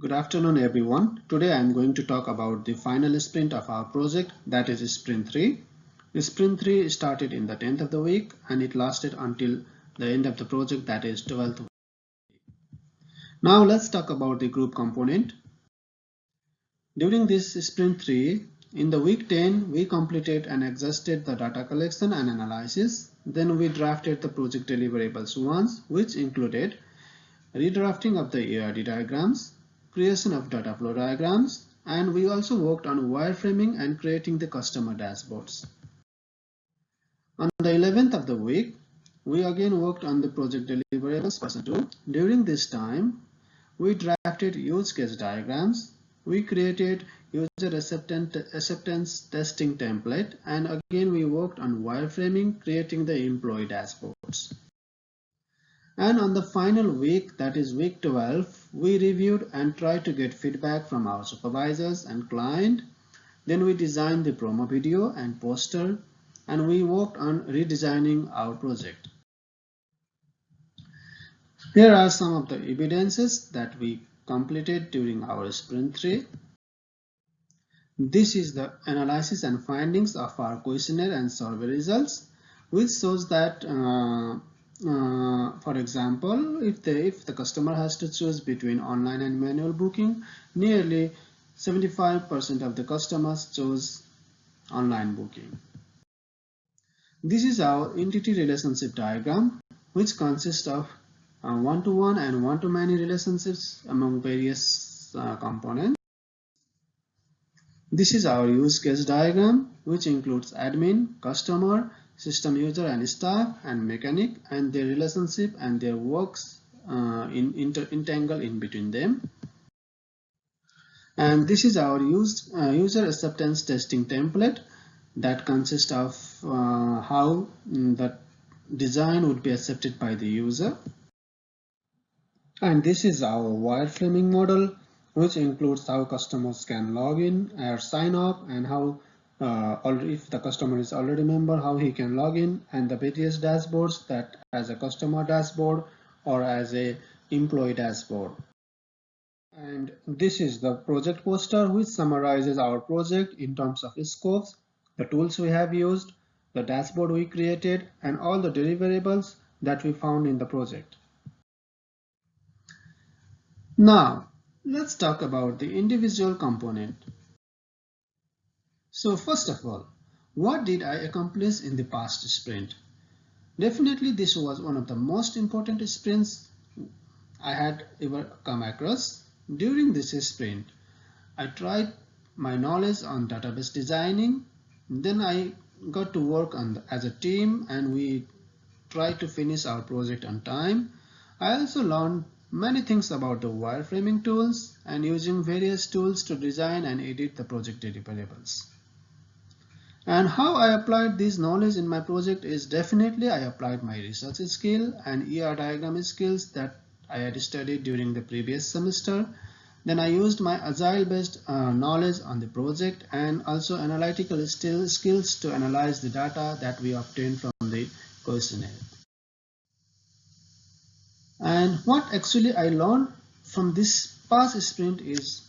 Good afternoon everyone. Today I am going to talk about the final sprint of our project, that is sprint 3. Sprint 3 started in the 10th of the week and it lasted until the end of the project, that is 12th. Now let's talk about the group component. During this sprint 3, in the week 10 we completed and exhausted the data collection and analysis. Then we drafted the project deliverables once, which included redrafting of the ARD diagrams, creation of data flow diagrams, and we also worked on wireframing and creating the customer dashboards. On the 11th of the week, we again worked on the project deliverables version 2. During this time, we drafted use case diagrams, we created user acceptance testing template, and again we worked on wireframing, creating the employee dashboards. And on the final week, that is week 12, we reviewed and tried to get feedback from our supervisors and client. Then we designed the promo video and poster, and we worked on redesigning our project. Here are some of the evidences that we completed during our sprint 3. This is the analysis and findings of our questionnaire and survey results, which shows that for example, if the customer has to choose between online and manual booking, nearly 75% of the customers chose online booking. This is our entity relationship diagram, which consists of one-to-one and one-to-many relationships among various components. This is our use case diagram, which includes admin, customer, system user and staff, and mechanic, and their relationship and their works entangled in between them. And this is our user acceptance testing template that consists of how the design would be accepted by the user. And this is our wireframing model, which includes how customers can log in or sign up, and how if the customer is already a member, how he can log in, and the various dashboards, that as a customer dashboard or as a employee dashboard. And this is the project poster, which summarizes our project in terms of scopes, the tools we have used, the dashboard we created, and all the deliverables that we found in the project. Now let's talk about the individual component. So first of all, what did I accomplish in the past sprint? Definitely this was one of the most important sprints I had ever come across. During this sprint, I tried my knowledge on database designing. Then I got to work as a team, and we tried to finish our project on time. I also learned many things about the wireframing tools and using various tools to design and edit the project deliverables. And how I applied this knowledge in my project is definitely I applied my research skill and ER diagram skills that I had studied during the previous semester. Then I used my agile based knowledge on the project and also analytical skills to analyze the data that we obtained from the questionnaire. And what actually I learned from this past sprint is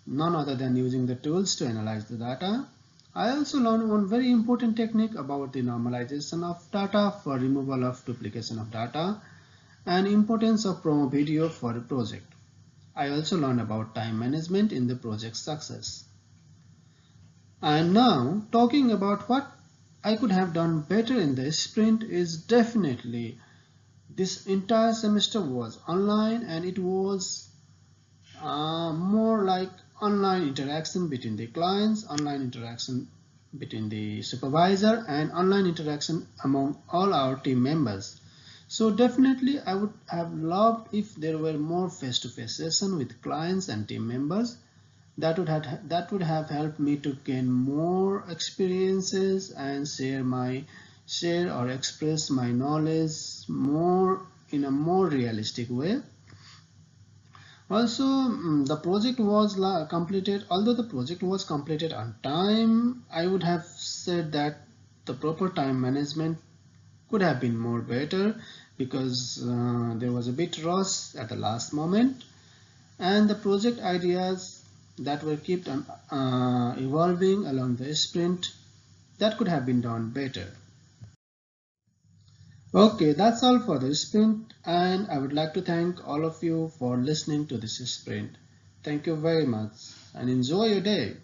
none other than using the tools to analyze the data. I also learned one very important technique about the normalization of data for removal of duplication of data and importance of promo video for a project. I also learned about time management in the project success. And now talking about what I could have done better in the sprint is definitely this entire semester was online, and it was more like online interaction between the clients, online interaction between the supervisor, and online interaction among all our team members. So definitely I would have loved if there were more face-to-face sessions with clients and team members. That would have helped me to gain more experiences and share or express my knowledge more in a more realistic way. Also, the project was completed. Although the project was completed on time, I would have said that the proper time management could have been more better, because there was a bit rush at the last moment. and the project ideas that were kept on evolving along the sprint that could have been done better. Okay, that's all for the sprint, and I would like to thank all of you for listening to this sprint. Thank you very much and enjoy your day.